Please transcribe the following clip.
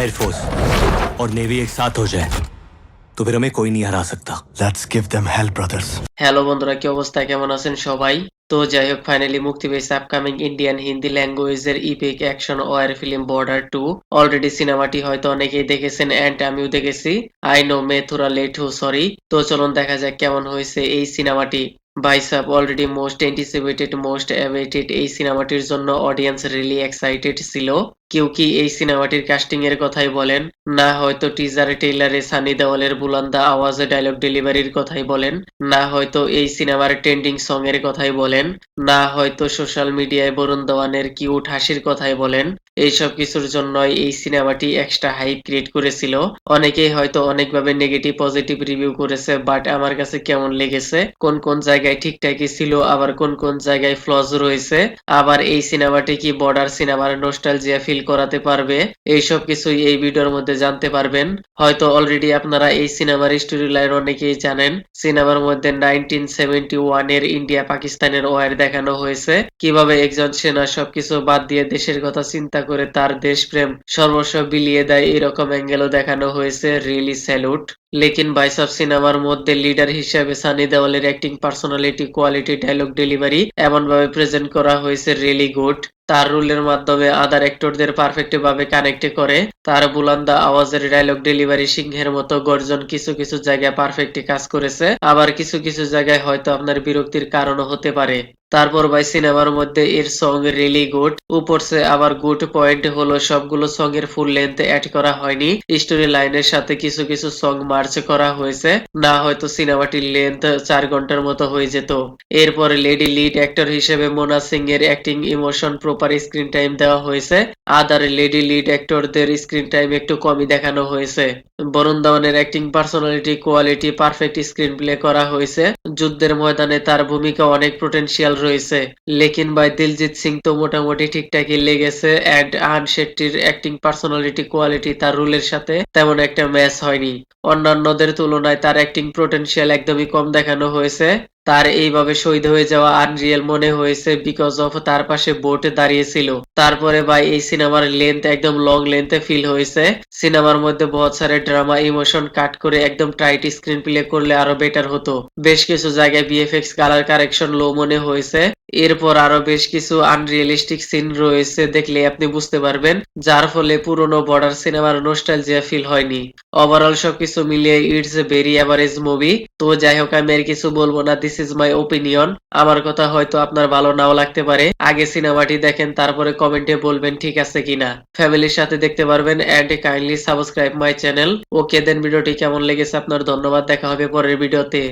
Air force और navy एक साथ हो जाए तो फिर हमें कोई नहीं हरा सकता। Let's give them hell, brothers. Hello বন্ধুরা, কি অবস্থা, কেমন আছেন সবাই? তো যাই হোক, ফাইনালি মুক্তি পেয়েছে আপকামিং ইন্ডিয়ান হিন্দি ল্যাঙ্গুয়েজের epic action war film Border 2। Already সিনেমাটি হয়তো অনেকেই দেখেছেন এন্ড আমিও দেখেছি। আই নো মে থোড়া লেট হো সরি। তো চলুন দেখা যাক কেমন হয়েছে এই সিনেমাটি। ভাই sub, already most anticipated, most awaited এই সিনেমাটির জন্য অডিয়েন্স রিলি এক্সাইটেড ছিল। কেউ কি এই সিনেমাটির কাস্টিং এর কথাই বলেন, না হয়তো টিজারে টেইলারে সানি দেওয়ালের বুলান্দা আওয়াজে ডায়লগ ডেলিভারির কথাই বলেন, না হয়তো এই সিনেমার ট্রেন্ডিং সং এর কথাই বলেন, না হয়তো সোশ্যাল মিডিয়ায় বরুণ ধওয়ানের কিউট হাসির কথাই বলেন, এইসব কিছুর জন্যই এই সিনেমাটি এক্সট্রা হাইপ ক্রিয়েট করেছিল। অনেকেই হয়তো অনেকভাবে নেগেটিভ পজিটিভ রিভিউ করেছে, বাট আমার কাছে কেমন লেগেছে, কোন কোন জায়গায় ঠিকঠাকই ছিল, আবার কোন কোন জায়গায় ফ্লজ রয়েছে, আবার এই সিনেমাটি কি বর্ডার সিনেমার নস্টালজিয়া ফিল করাতে পারবে, এইসব কিছুই এই ভিডিওর মধ্যে জানতে পারবেন। হয়তো অলরেডি আপনারা এই সিনেমার স্টোরি লাইন অনেকেই জানেন। সিনেমার মধ্যে 1971 এর ইন্ডিয়া পাকিস্তানের ওয়ার দেখানো হয়েছে, কিভাবে একজন সেনা সবকিছু বাদ দিয়ে দেশের কথা চিন্তা করে তার দেশপ্রেম সর্বস্ব বিলিয়ে দেয়, এরকম অ্যাঙ্গেলও দেখানো হয়েছে। Really salute. লেকিন ভাই সাব, সিনেমার মধ্যে লিডার হিসেবে সানি দেওয়ালের acting, personality, quality, dialogue delivery এমন ভাবে প্রেজেন্ট করা হয়েছে, রিয়েলি গুড। তার রোলের মাধ্যমে আদার অ্যাক্টরদের পারফেক্ট ভাবে কানেক্ট করে। তার বুলান্দা আওয়াজের ডায়লগ ডেলিভারি সিংহের মতো গর্জন কিছু কিছু জায়গায় পারফেক্ট কাজ করেছে, আবার কিছু কিছু জায়গায় হয়তো আপনার বিরক্তির কারণও হতে পারে। তারপর ভাই সিনেমার মধ্যে এর সং রিয়েলি গুড। উপরসে আবার গুড পয়েন্ট হলো সবগুলো সং এর ফুল লেন্থ অ্যাড করা হয়নি, স্টোরি লাইনের সাথে কিছু কিছু সং মার্চ করা হয়েছে, না হয়তো সিনেমাটির লেন্থ 4 ঘন্টার মতো হয়ে যেত। এরপরে লেডি লিড অ্যাক্টর হিসেবে মোনা সিং এর acting, emotion, proper screen time দেওয়া হয়েছে। আদার লেডি লিড অ্যাক্টরদের স্ক্রিন টাইম একটু কমই দেখানো হয়েছে। বরুণ ধওয়ানের acting, personality, quality perfect screenplay করা হয়েছে। যুদ্ধের ময়দানে তার ভূমিকা অনেক পোটেনশিয়াল রয়েছে। লেকিন ভাই দিলজিৎ সিং তো মোটামুটি ঠিকঠাকই লেগেছে, অ্যান্ড আন শেট্টির অ্যাক্টিং, পার্সোনালিটি, কোয়ালিটি তার রোলের সাথে তেমন একটা ম্যাচ হয়নি। অন্যান্যদের তুলনায় তার অ্যাক্টিং পোটেনশিয়াল একদমই কম দেখানো হয়েছে। তার এইভাবে শহীদ হয়ে যাওয়া আনরিয়েল মনে হয়েছে, বিকজ অফ তার পাশে বোট দাঁড়িয়েছিল। তারপরে ভাই এই সিনেমার লেন্থ একদম লং লেন্থে ফিল হয়েছে। সিনেমার মধ্যে বহুত সারে ড্রামা, ইমোশন কাট করে একদম টাইট স্ক্রিন প্লে করলে আরো বেটার হতো। বেশ কিছু জায়গায় বিএফএক্স কালার কারেকশন লো মনে হয়েছে। এরপর আরো বেশ কিছু আনরিয়েলিস্টিক সিন রয়েছে, দেখলে আপনি বুঝতে পারবেন, যার ফলে পুরনো বর্ডার সিনেমার নস্টালজিয়া ফিল হয়নি। ওভারঅল সবকিছু মিলিয়ে it's a very average movie. তো যাই হোক, আমি আর কিছু বলবো না, দিস ইজ মাই ওপিনিয়ন। আমার কথা হয়তো আপনার ভালো নাও লাগতে পারে। আগে সিনেমাটি দেখেন, তারপরে কমেন্টে বলবেন ঠিক আছে কিনা। ফ্যামিলির সাথে দেখতে পারবেন, and kindly subscribe my channel. Okay then, ভিডিওটি কেমন লেগেছে আপনার, ধন্যবাদ। দেখা হবে পরের ভিডিওতে।